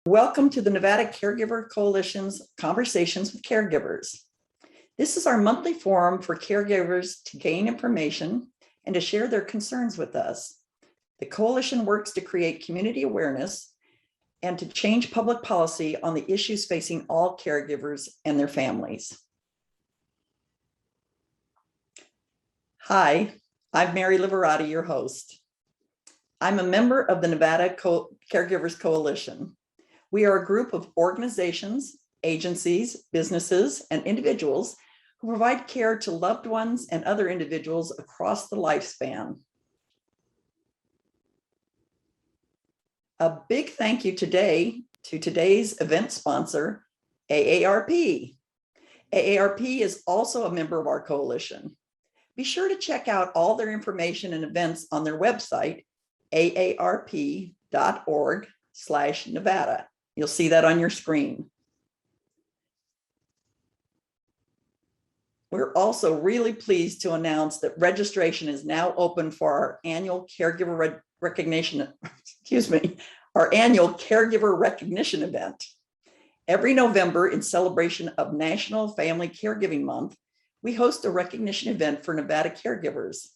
Welcome to the Nevada Caregiver Coalition's Conversations with Caregivers. This is our monthly forum for caregivers to gain information and to share their concerns with us. The coalition works to create community awareness and to change public policy on the issues facing all caregivers and their families. Hi, I'm Mary Liverati, your host. I'm a member of the Nevada Caregivers Coalition. We are a group of organizations, agencies, businesses, and individuals who provide care to loved ones and other individuals across the lifespan. A big thank you today to today's event sponsor, AARP. AARP is also a member of our coalition. Be sure to check out all their information and events on their website, aarp.org/Nevada. You'll see that on your screen. We're also really pleased to announce that registration is now open for our annual Caregiver Recognition event. Every November, in celebration of National Family Caregiving Month, we host a recognition event for Nevada caregivers.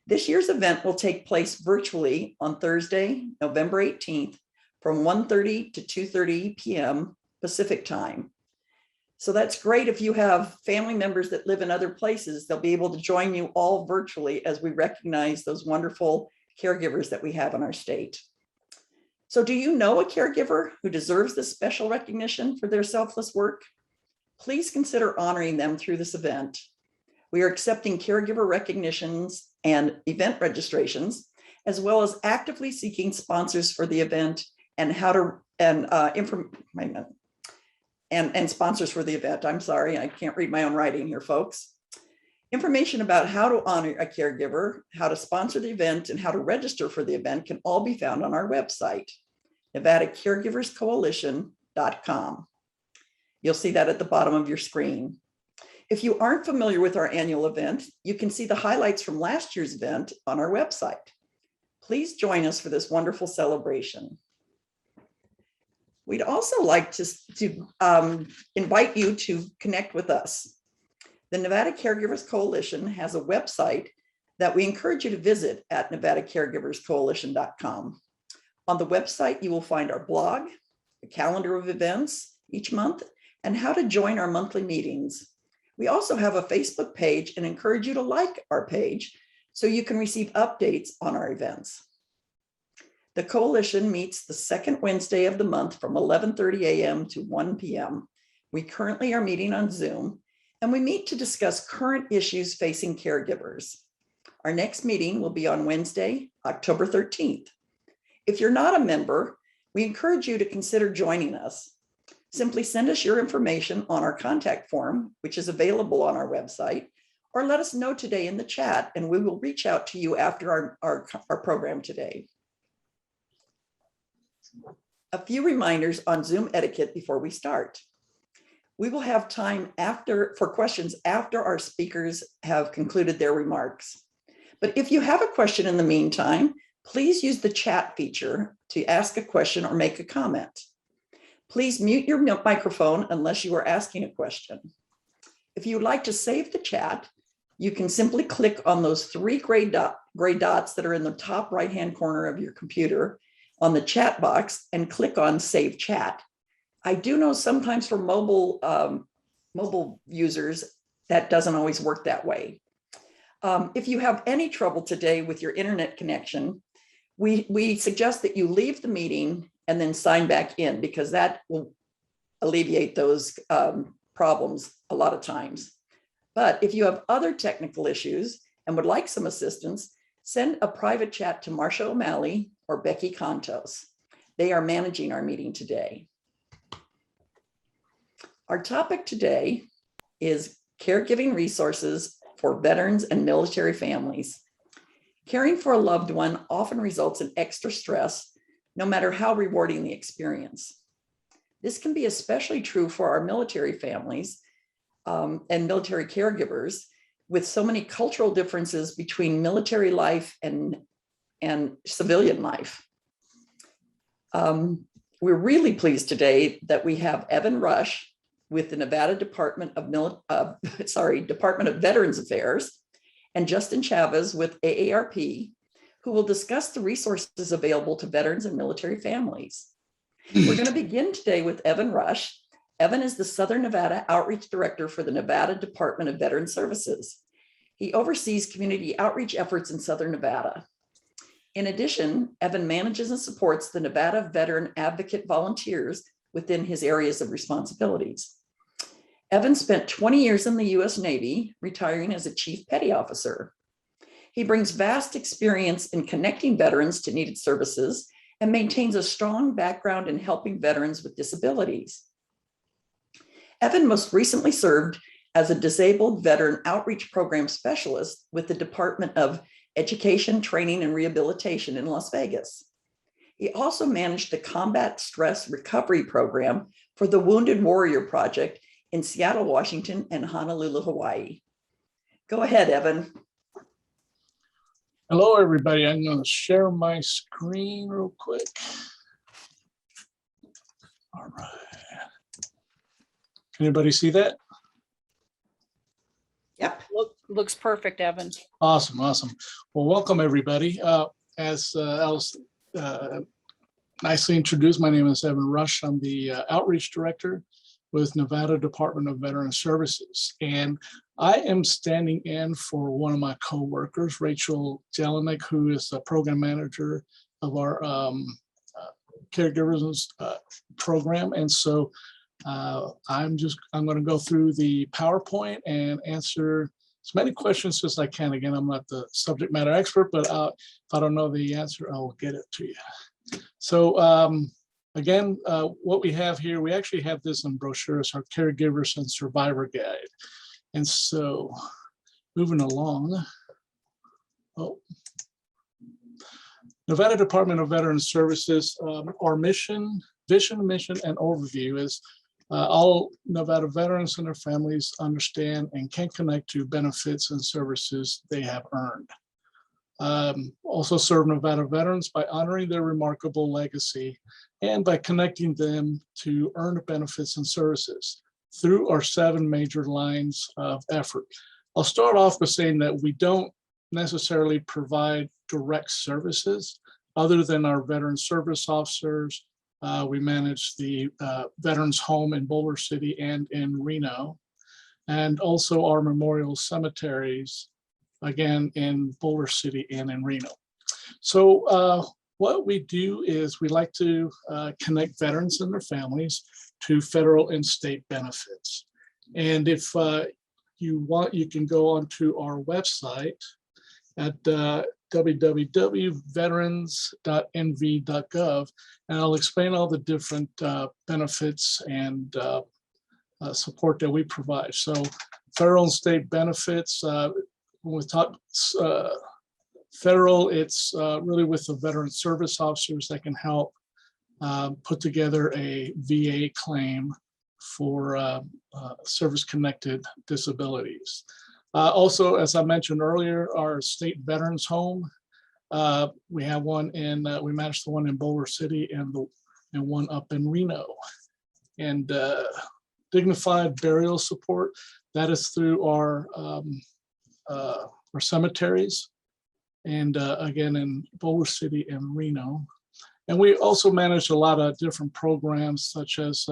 This year's event will take place virtually on Thursday, November 18th, from 1:30 to 2:30 p.m. Pacific time. So that's great if you have family members that live in other places. They'll be able to join you all virtually as we recognize those wonderful caregivers that we have in our state. So do you know a caregiver who deserves this special recognition for their selfless work? Please consider honoring them through this event. We are accepting caregiver recognitions and event registrations, as well as actively seeking sponsors for the event and sponsors for the event. I'm sorry, I can't read my own writing here, folks. Information about how to honor a caregiver, how to sponsor the event, and how to register for the event can all be found on our website, NevadaCaregiversCoalition.com. You'll see that at the bottom of your screen. If you aren't familiar with our annual event, you can see the highlights from last year's event on our website. Please join us for this wonderful celebration. We'd also like to invite you to connect with us. The Nevada Caregivers Coalition has a website that we encourage you to visit at NevadaCaregiversCoalition.com. On the website, you will find our blog, a calendar of events each month, and how to join our monthly meetings. We also have a Facebook page and encourage you to like our page so you can receive updates on our events. The coalition meets the second Wednesday of the month from 11:30 a.m. to 1 p.m. We currently are meeting on Zoom, and we meet to discuss current issues facing caregivers. Our next meeting will be on Wednesday, October 13th. If you're not a member, we encourage you to consider joining us. Simply send us your information on our contact form, which is available on our website, or let us know today in the chat, and we will reach out to you after our program today. A few reminders on Zoom etiquette before we start. We will have time for questions after our speakers have concluded their remarks. But if you have a question in the meantime, please use the chat feature to ask a question or make a comment. Please mute your microphone unless you are asking a question. If you would like to save the chat, you can simply click on those three gray dots that are in the top right-hand corner of your computer on the chat box and click on Save Chat. I do know sometimes for mobile users, that doesn't always work that way. If you have any trouble today with your internet connection, we suggest that you leave the meeting and then sign back in, because that will alleviate those problems a lot of times. But if you have other technical issues and would like some assistance, send a private chat to Marsha O'Malley or Becky Contos. They are managing our meeting today. Our topic today is caregiving resources for veterans and military families. Caring for a loved one often results in extra stress, no matter how rewarding the experience. This can be especially true for our military families and military caregivers, with so many cultural differences between military life and civilian life. We're really pleased today that we have Evan Rush with the Nevada Department of Veterans Affairs and Justin Chavez with AARP, who will discuss the resources available to veterans and military families. We're going to begin today with Evan Rush. Evan is the Southern Nevada Outreach Director for the Nevada Department of Veterans Services. He oversees community outreach efforts in Southern Nevada. In addition, Evan manages and supports the Nevada Veteran Advocate volunteers within his areas of responsibilities. Evan spent 20 years in the U.S. Navy, retiring as a Chief Petty Officer. He brings vast experience in connecting veterans to needed services and maintains a strong background in helping veterans with disabilities. Evan most recently served as a Disabled Veteran Outreach Program Specialist with the Department of Education, Training, and Rehabilitation in Las Vegas. He also managed the Combat Stress Recovery Program for the Wounded Warrior Project in Seattle, Washington, and Honolulu, Hawaii. Go ahead, Evan. Hello, everybody. I'm going to share my screen real quick. All right. Can anybody see that? Yep. Looks perfect, Evan. Awesome. Well, welcome, everybody. As Alice nicely introduced, my name is Evan Rush. I'm the Outreach Director with Nevada Department of Veterans Services. And I am standing in for one of my co-workers, Rachel Jelinek, who is the Program Manager of our Caregivers program. And so I'm going to go through the PowerPoint and answer as many questions as I can. Again, I'm not the subject matter expert, but if I don't know the answer, I will get it to you. So again, what we have here, we actually have this in brochures, our Caregivers and Survivor Guide. And so moving along, Nevada Department of Veterans Services, our mission, vision, mission, and overview is all Nevada veterans and their families understand and can connect to benefits and services they have earned. Also serve Nevada veterans by honoring their remarkable legacy and by connecting them to earned benefits and services through our 7 major lines of effort. I'll start off by saying that we don't necessarily provide direct services other than our veteran service officers. We manage the Veterans Home in Boulder City and in Reno, and also our memorial cemeteries, again, in Boulder City and in Reno. So what we do is we like to connect veterans and their families to federal and state benefits. And if you want, you can go onto our website at www.veterans.nv.gov, and I'll explain all the different benefits and support that we provide. So federal and state benefits, when we talk federal, it's really with the veteran service officers that can help put together a VA claim for service-connected disabilities. Also, as I mentioned earlier, our state veterans home, we have one in, we manage the one in Boulder City and one up in Reno. And dignified burial support, that is through our cemeteries, and again in Boulder City and Reno. And we also manage a lot of different programs such as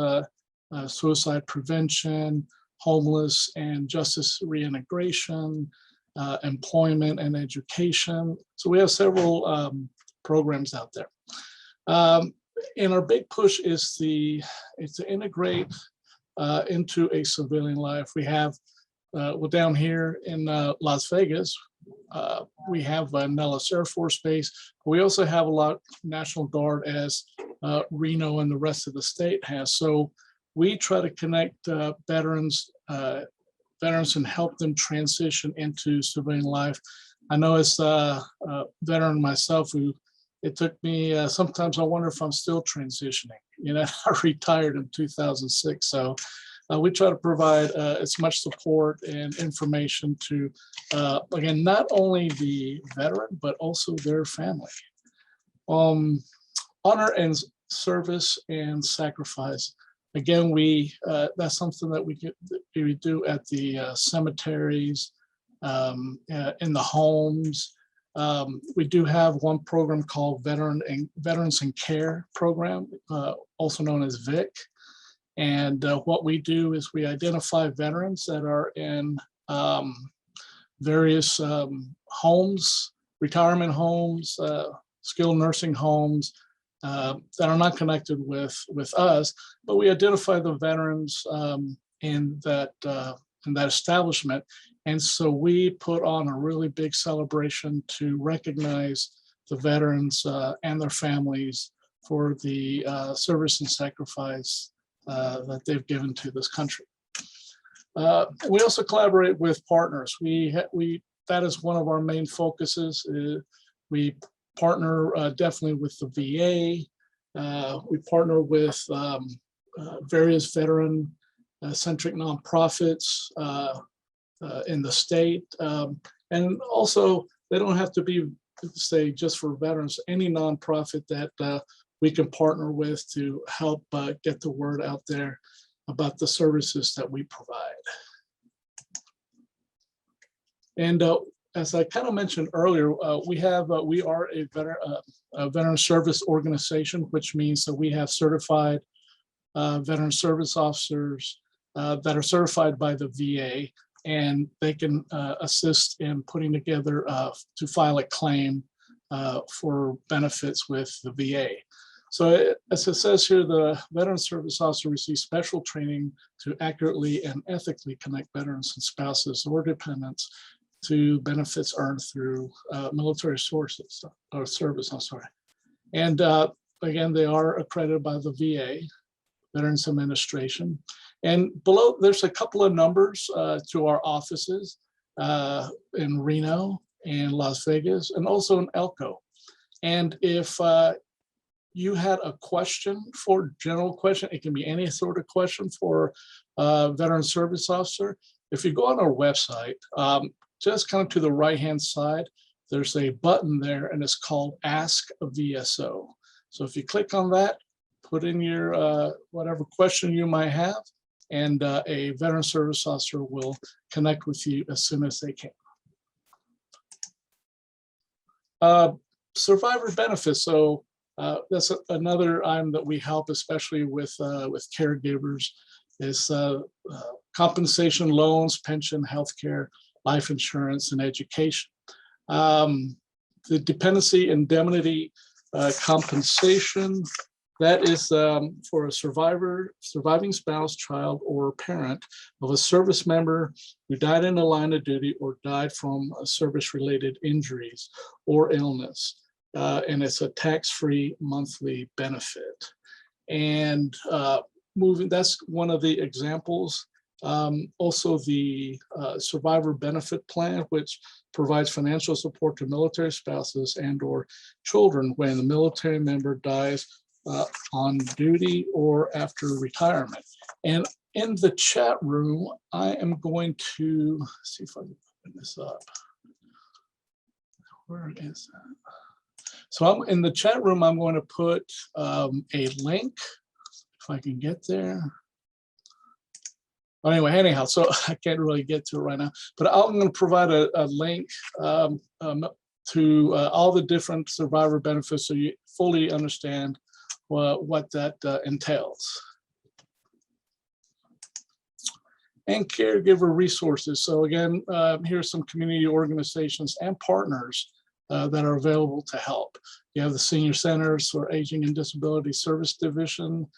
suicide prevention, homeless and justice reintegration, employment and education. So we have several programs out there. And our big push is to integrate into a civilian life. We have, well, down here in Las Vegas, we have Nellis Air Force Base. We also have a lot National Guard, as Reno and the rest of the state has. So we try to connect veterans and help them transition into civilian life. I know as a veteran myself, who it took me, sometimes I wonder if I'm still transitioning. You know, I retired in 2006. So we try to provide as much support and information to, again, not only the veteran, but also their family. Honor and service and sacrifice. Again, that's something that we do at the cemeteries, in the homes. We do have one program called Veterans in Care program, also known as VIC. And what we do is we identify veterans that are in various homes, retirement homes, skilled nursing homes that are not connected with us, but we identify the veterans in that establishment. And so we put on a really big celebration to recognize the veterans and their families for the service and sacrifice that they've given to this country. We also collaborate with partners. That is one of our main focuses. We partner definitely with the VA. We partner with various veteran-centric nonprofits in the state. And also, they don't have to be, say, just for veterans, any nonprofit that we can partner with to help get the word out there about the services that we provide. And as I kind of mentioned earlier, we are a veteran service organization, which means that we have certified veteran service officers that are certified by the VA, and they can assist in putting together to file a claim for benefits with the VA. So as it says here, the veteran service officer receives special training to accurately and ethically connect veterans and spouses or dependents to benefits earned through military sources or service, I'm sorry. And again, they are accredited by the VA, Veterans Administration. And below, there's a couple of numbers to our offices in Reno and Las Vegas, and also in Elko. And if you had a general question, it can be any sort of question for a veteran service officer. If you go on our website, just kind of to the right-hand side, there's a button there, and it's called Ask a VSO. So if you click on that, put in your whatever question you might have, and a veteran service officer will connect with you as soon as they can. Survivor benefits. So that's another item that we help, especially with caregivers, is compensation, loans, pension, healthcare, life insurance, and education. The dependency indemnity compensation, that is for a surviving spouse, child, or parent of a service member who died in the line of duty or died from service-related injuries or illness. And it's a tax-free monthly benefit. And that's one of the examples. Also the survivor benefit plan, which provides financial support to military spouses and or children when the military member dies on duty or after retirement. And in the chat room, I am going to see if I can open this up. Where is that? So I'm in the chat room, I'm going to put a link, if I can get there. But anyway, anyhow, so I can't really get to it right now, but I'm going to provide a link to all the different survivor benefits so you fully understand what that entails. And Caregiver Resources. So again, here's some community organizations and partners that are available to help. You have the Senior Centers for Aging and Disability Service Division,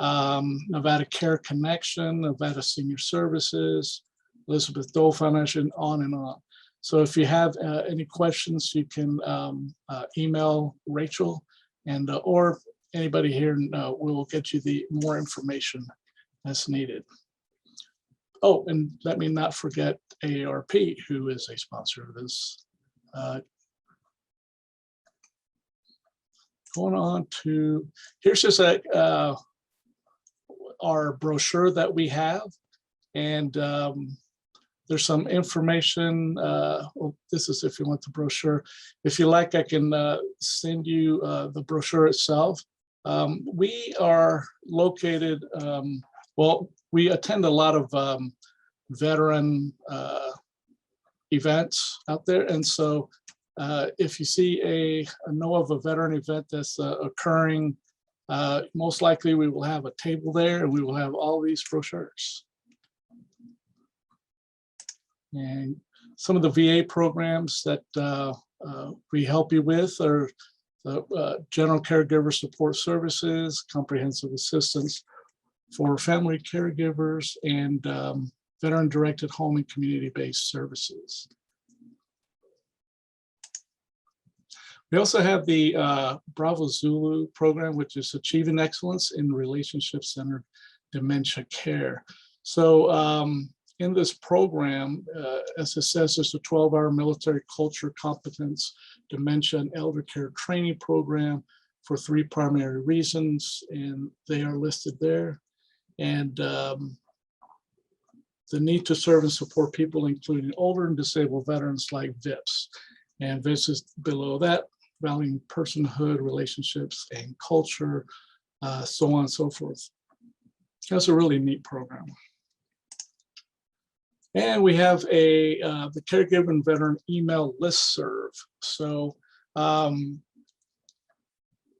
Nevada Care Connection, Nevada Senior Services, Elizabeth Dole Foundation, on and on. So if you have any questions, you can email Rachel and or anybody here, and we will get you the more information as needed. Oh, and let me not forget AARP, who is a sponsor of this. Going on to, here's just our brochure that we have, and there's some information. Well, this is if you want the brochure. If you like, I can send you the brochure itself. We are located, well, we attend a lot of veteran events out there. And so if you see know of a veteran event that's occurring, most likely we will have a table there and we will have all these brochures. And some of the VA programs that we help you with are the General Caregiver Support Services, Comprehensive Assistance for Family Caregivers, and Veteran-Directed Home and Community-Based Services. We also have the Bravo Zulu program, which is Achieving Excellence in Relationship-Centered Dementia Care. So in this program, as it says, it's a 12-hour military culture competence, dementia, and elder care training program for 3 primary reasons, and they are listed there. And the need to serve and support people, including older and disabled veterans like VIPs. And this is below that, valuing personhood, relationships, and culture, so on and so forth. That's a really neat program. And we have the Caregiver and Veteran email listserv. So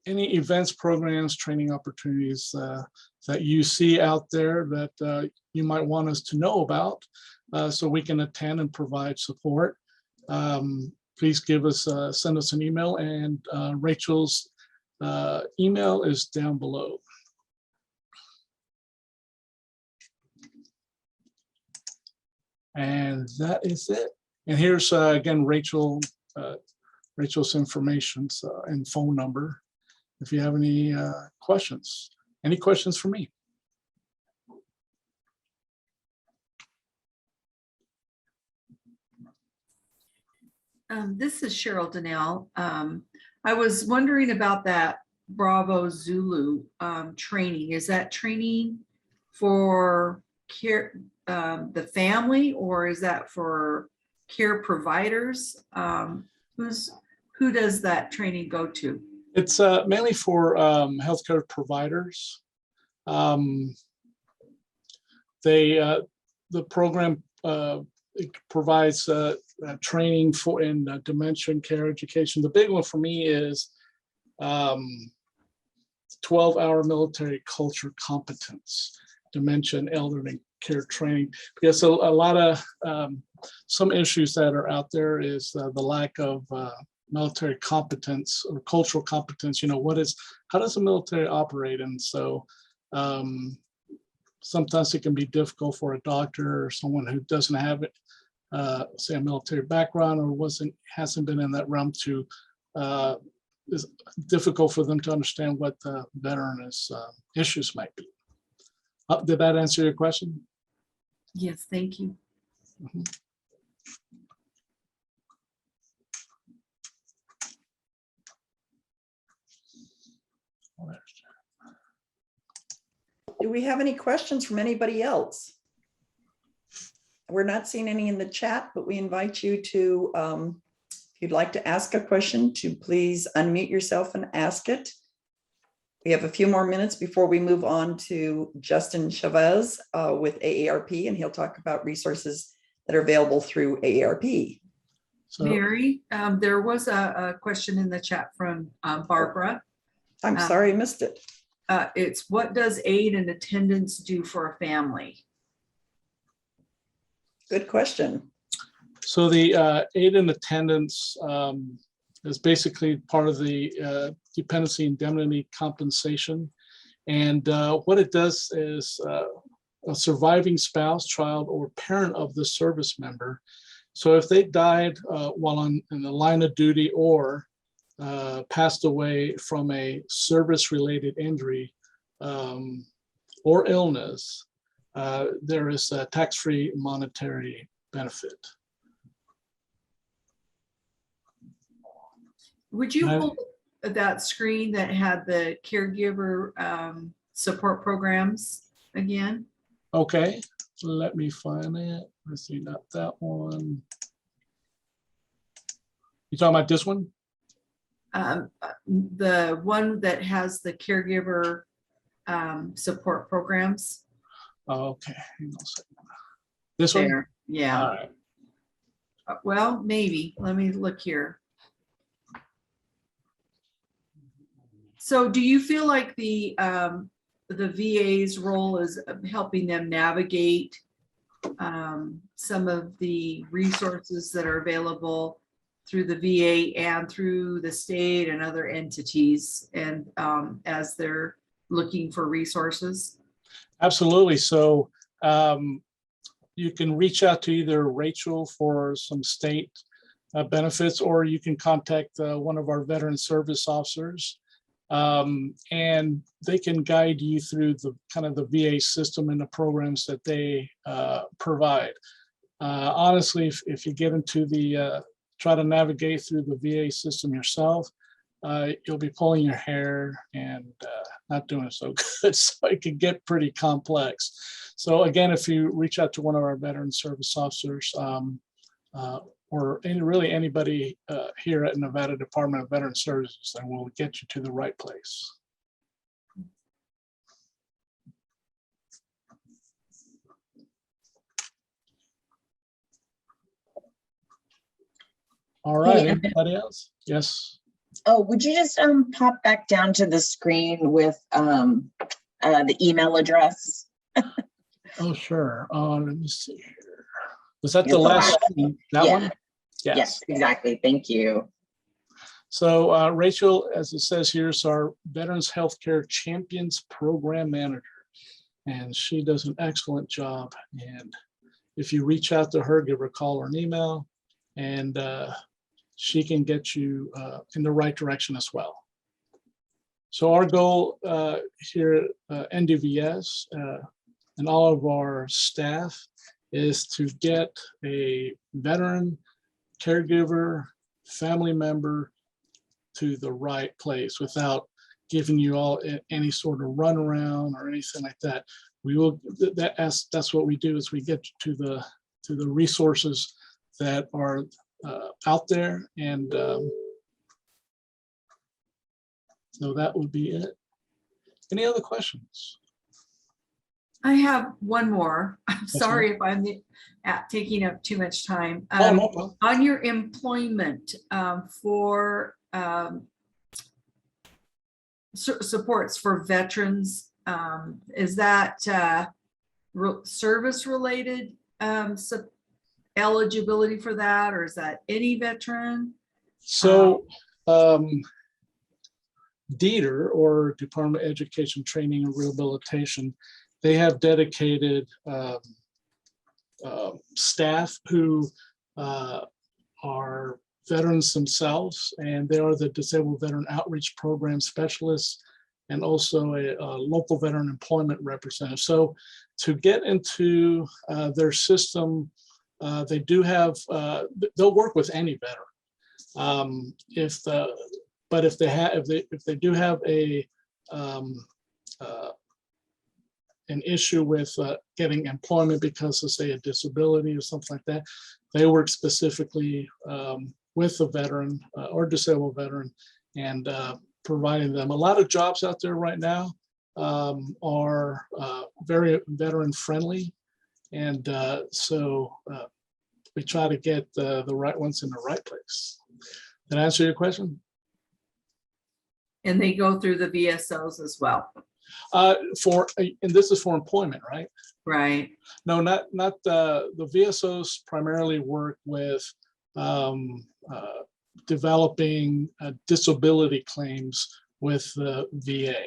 any events, programs, training opportunities that you see out there that you might want us to know about so we can attend and provide support, please send us an email, and Rachel's email is down below. And that is it. And here's again Rachel's information and phone number if you have any questions. Any questions for me? This is Cheryl Donnell. I was wondering about that Bravo Zulu training. Is that training for care, the family, or is that for care providers? Who does that training go to? It's mainly for healthcare providers. The program it provides training in dementia and care education. The big one for me is 12-hour military culture competence, dementia and elderly care training. Because a lot of some issues that are out there is the lack of military competence or cultural competence. You know, how does the military operate? And so sometimes it can be difficult for a doctor or someone who doesn't have it, say a military background or hasn't been in that realm to, it's difficult for them to understand what the veteran's issues might be. Did that answer your question? Yes, thank you. Mm-hmm. Do we have any questions from anybody else? We're not seeing any in the chat, but we invite you to, if you'd like to ask a question, to please unmute yourself and ask it. We have a few more minutes before we move on to Justin Chavez with AARP, and he'll talk about resources that are available through AARP. So, Mary, there was a question in the chat from Barbara. I'm sorry, I missed it. It's, what does aid and attendance do for a family? Good question. So the aid and attendance is basically part of the dependency indemnity compensation. And what it does is a surviving spouse, child, or parent of the service member. So if they died while in the line of duty or passed away from a service-related injury or illness, there is a tax-free monetary benefit. Would you hold that screen that had the caregiver support programs again? Okay, let me find it. Let's see, not that one. You talking about this one? the one that has the caregiver support programs. Okay, hang on a second. This one? There, yeah. All right. Well, maybe. Let me look here. So do you feel like the VA's role is helping them navigate some of the resources that are available through the VA and through the state and other entities, and as they're looking for resources? Absolutely. So you can reach out to either Rachel for some state benefits, or you can contact one of our veteran service officers, and they can guide you through the kind of the VA system and the programs that they provide. Honestly, if you get into the try to navigate through the VA system yourself, you'll be pulling your hair and not doing so good. So it can get pretty complex. So again, if you reach out to one of our veteran service officers, or really anybody here at Nevada Department of Veteran Services, then we'll get you to the right place. All right, Hey, anybody else? Yes. Oh, would you just pop back down to the screen with the email address? Oh, sure. Let me see here. Was that Yes, the last one? That Yeah. one? Yes, exactly. Thank you. So Rachel, as it says here, is our Veterans Healthcare Champions Program Manager, and she does an excellent job. And if you reach out to her, give her a call or an email, and she can get you in the right direction as well. So our goal here at NDVS and all of our staff is to get a veteran, caregiver, family member to the right place without giving you all any sort of runaround or anything like that. We will. That's what we do, is we get you to the resources that are out there, and so that would be it. Any other questions? I have one more. I'm Yes, sorry if I'm taking up too much time. Oh, no problem. On your employment for supports for veterans, is that service related eligibility for that, or is that any veteran? So DETR, or Department of Education, Training and Rehabilitation, they have dedicated staff who are veterans themselves, and they are the Disabled Veteran Outreach Program Specialists and also a local veteran employment representative. So to get into their system, they do have, they'll work with any veteran. If they do have an issue with getting employment because of, say, a disability or something like that, they work specifically with a veteran or disabled veteran, and providing them. A lot of jobs out there right now are very veteran friendly, and so we try to get the right ones in the right place. Did I answer your question? And they go through the VSOs as well. And this is for employment, right? Right. No, not the VSOs primarily work with developing disability claims with the VA,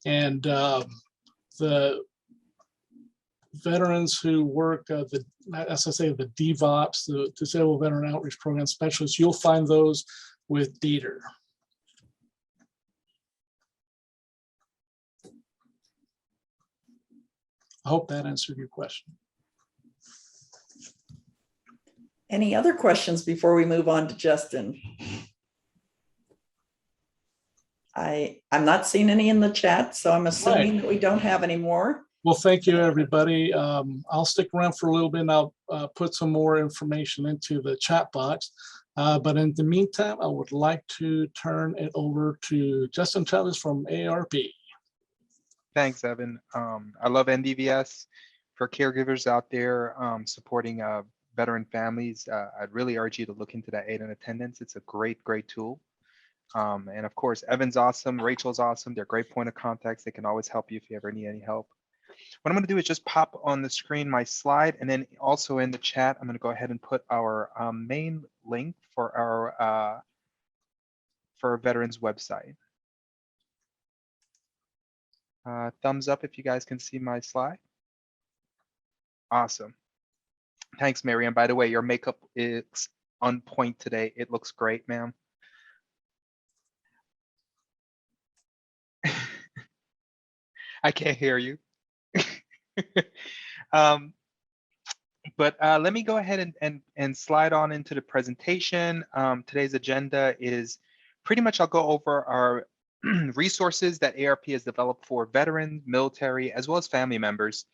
and the veterans who work as I say, the DVOPs, the Disabled Veteran Outreach Program Specialists, you'll find those with DETR. I hope that answered your question. Any other questions before we move on to Justin? I'm not seeing any in the chat, so I'm assuming that we don't have any more. Well, thank you, everybody. I'll stick around for a little bit, and I'll put some more information into the chat box. But in the meantime, I would like to turn it over to Justin Chavez from AARP. Thanks, Evan. I love NDVS. For caregivers out there supporting veteran families, I'd really urge you to look into that aid and attendance. It's a great, great tool. And of course, Evan's awesome, Rachel's awesome. They're great point of contacts. They can always help you if you ever need any help. What I'm going to do is just pop on the screen my slide, and then also in the chat, I'm going to go ahead and put our main link for our veterans website. Thumbs up if you guys can see my slide. Awesome. Thanks, Mary. And by the way, your makeup is on point today. It looks great, ma'am. I can't hear you. But let me go ahead and slide on into the presentation. Today's agenda is pretty much I'll go over our resources that AARP has developed for veterans, military, as well as family members,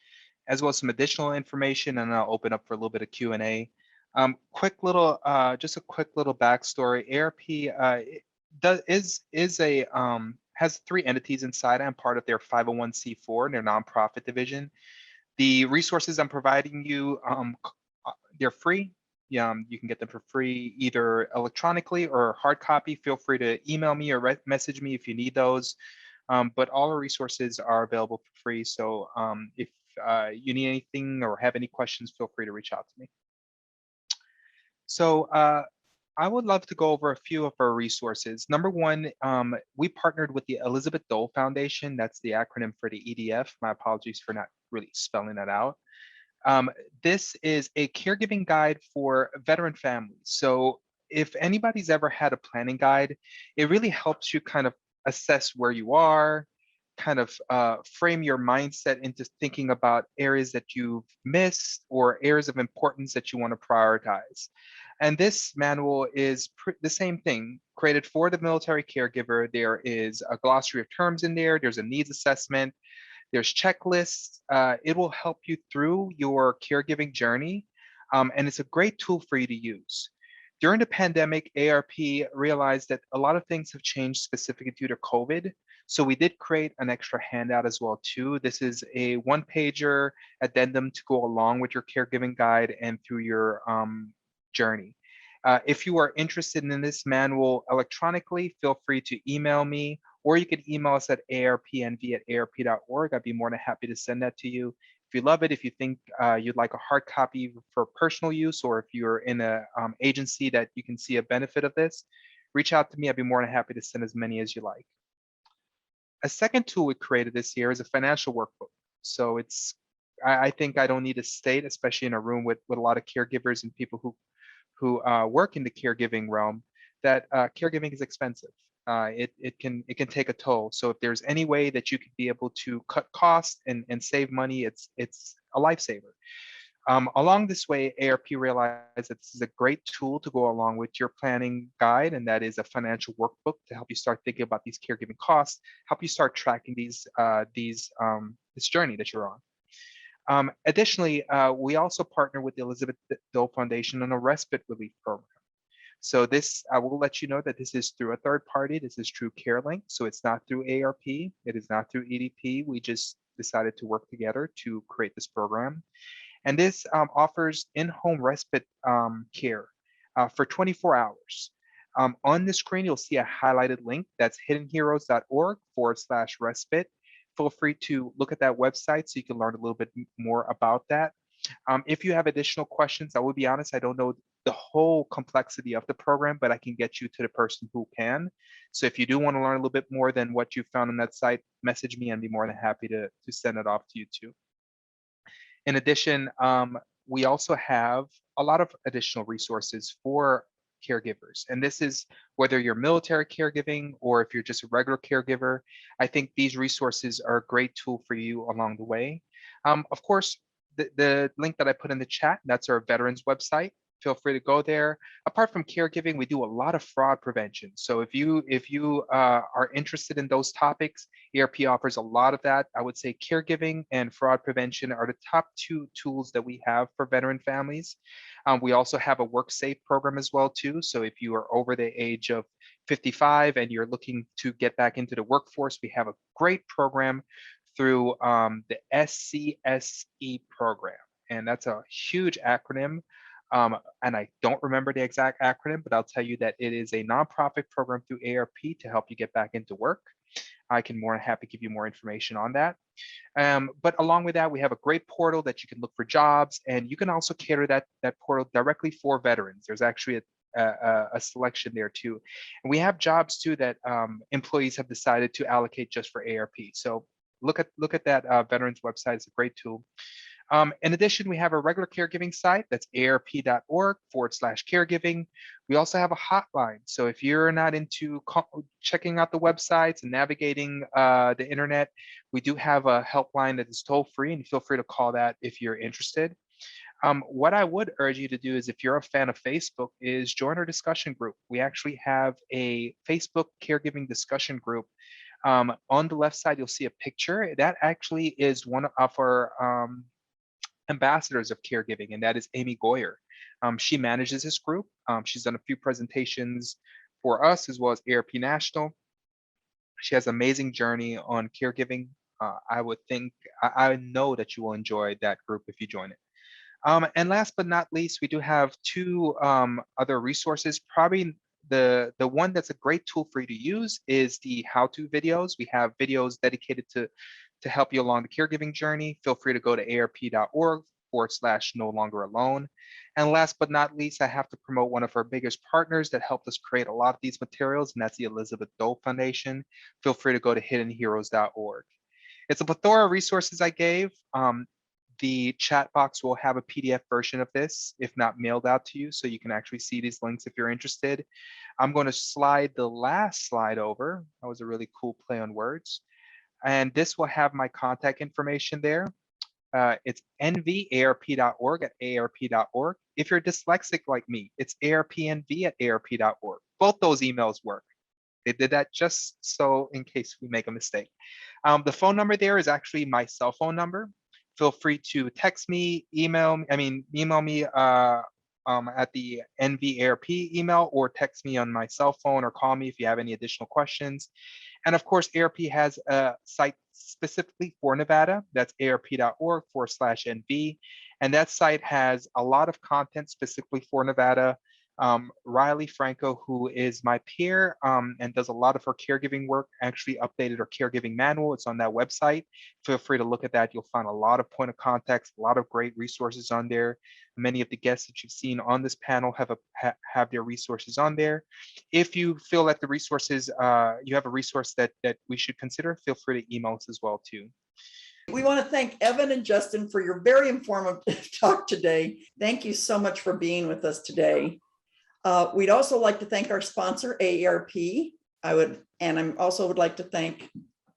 as well as some additional information, and I'll open up for a little bit of Q&A. Quick little, just a quick little backstory. AARP has 3 entities inside. I'm part of their 501c4, their nonprofit division. The resources I'm providing you, they're free. You can get them for free either electronically or hard copy. Feel free to email me or message me if you need those. But all our resources are available for free. So if you need anything or have any questions, feel free to reach out to me. So I would love to go over a few of our resources. Number one, we partnered with the Elizabeth Dole Foundation. That's the acronym for the EDF. My apologies for not really spelling that out. This is a caregiving guide for veteran families. So if anybody's ever had a planning guide, it really helps you kind of assess where you are, kind of frame your mindset into thinking about areas that you've missed or areas of importance that you want to prioritize. And this manual is the same thing, created for the military caregiver. There is a glossary of terms in there. There's a needs assessment. There's checklists. It will help you through your caregiving journey. And it's a great tool for you to use. During the pandemic, AARP realized that a lot of things have changed specifically due to COVID. So we did create an extra handout as well too. This is a 1-pager addendum to go along with your caregiving guide and through your journey. If you are interested in this manual electronically, feel free to email me, or you could email us at arpnv@aarp.org. I'd be more than happy to send that to you. If you love it, if you think you'd like a hard copy for personal use, or if you're in an agency that you can see a benefit of this, reach out to me. I'd be more than happy to send as many as you like. A second tool we created this year is a financial workbook. So I think I don't need to state, especially in a room with a lot of caregivers and people who work in the caregiving realm, that caregiving is expensive. It can take a toll. So if there's any way that you could be able to cut costs and save money, it's a lifesaver. Along this way, AARP realized that this is a great tool to go along with your planning guide, and that is a financial workbook to help you start thinking about these caregiving costs, help you start tracking this journey that you're on. Additionally, we also partner with the Elizabeth Dole Foundation on a respite relief program. So this, I will let you know that this is through a third party. This is through CareLink. So it's not through AARP. It is not through EDP. We just decided to work together to create this program. And this offers in-home respite care for 24 hours. On the screen, you'll see a highlighted link. That's hiddenheroes.org/respite. Feel free to look at that website so you can learn a little bit more about that. If you have additional questions, I will be honest, I don't know the whole complexity of the program, but I can get you to the person who can. So if you do want to learn a little bit more than what you found on that site, message me and be more than happy to send it off to you too. In addition, we also have a lot of additional resources for caregivers. And this is whether you're military caregiving or if you're just a regular caregiver, I think these resources are a great tool for you along the way. Of course, the link that I put in the chat, that's our veterans website. feel free to go there. Apart from caregiving, we do a lot of fraud prevention. So if you are interested in those topics, AARP offers a lot of that. I would say caregiving and fraud prevention are the top two tools that we have for veteran families. We also have a work safe program as well too. So if you are over the age of 55 and you're looking to get back into the workforce, we have a great program through the SCSE program. And that's a huge acronym. And I don't remember the exact acronym, but I'll tell you that it is a nonprofit program through AARP to help you get back into work. I can more than happy give you more information on that. But along with that, we have a great portal that you can look for jobs, and you can also cater that portal directly for veterans. There's actually a selection there too. And we have jobs too that employees have decided to allocate just for AARP. So look at that veterans website. It's a great tool. In addition, we have a regular caregiving site, that's aarp.org/caregiving. We also have a hotline. So if you're not into checking out the websites and navigating the internet, we do have a helpline that is toll free, and feel free to call that if you're interested. What I would urge you to do is, if you're a fan of Facebook, is join our discussion group. We actually have a Facebook caregiving discussion group. On the left side, you'll see a picture. That actually is one of our ambassadors of caregiving, and that is Amy Goyer. She manages this group. She's done a few presentations for us as well as AARP National. She has an amazing journey on caregiving. I know that you will enjoy that group if you join it. And last but not least, we do have two other resources. Probably the one that's a great tool for you to use is the how-to videos. We have videos dedicated to help you along the caregiving journey. Feel free to go to aarp.org/no longer alone. And last but not least, I have to promote one of our biggest partners that helped us create a lot of these materials, and that's the Elizabeth Dole Foundation. Feel free to go to hiddenheroes.org. It's a plethora of resources I gave. The chat box will have a PDF version of this, if not mailed out to you, so you can actually see these links if you're interested. I'm going to slide the last slide over. That was a really cool play on words. And this will have my contact information there. It's nvarp.org at aarp.org. If you're dyslexic like me, it's arpnv@aarp.org. Both those emails work. They did that just so in case we make a mistake. The phone number there is actually my cell phone number. Feel free to text me, email me at the NVARP email, or text me on my cell phone, or call me if you have any additional questions. And of course, AARP has a site specifically for Nevada. That's aarp.org/NV. And that site has a lot of content specifically for Nevada. Riley Franco, who is my peer and does a lot of her caregiving work, actually updated her caregiving manual. It's on that website. Feel free to look at that. You'll find a lot of point of contacts, a lot of great resources on there. Many of the guests that you've seen on this panel have their resources on there. If you feel that the resources, you have a resource that we should consider, feel free to email us as well too. We want to thank Evan and Justin for your very informative talk today. Thank you so much for being with us today. We'd also like to thank our sponsor, AARP. I also would like to thank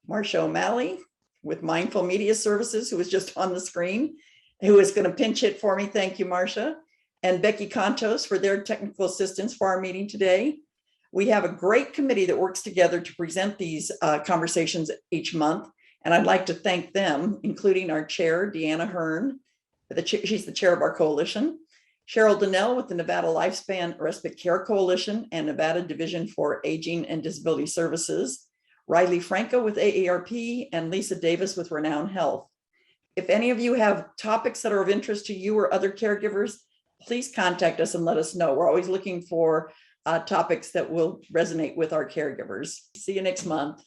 Marcia O'Malley with Mindful Media Services, who was just on the screen, who is going to pinch hit for me. Thank you, Marcia. And Becky Contos for their technical assistance for our meeting today. We have a great committee that works together to present these conversations each month. And I'd like to thank them, including our chair, Deanna Hearn. She's the chair of our coalition. Cheryl Donnell with the Nevada Lifespan Respite Care Coalition and Nevada Division for Aging and Disability Services, Riley Franco with AARP, and Lisa Davis with Renown Health. If any of you have topics that are of interest to you or other caregivers, please contact us and let us know. We're always looking for topics that will resonate with our caregivers. See you next month.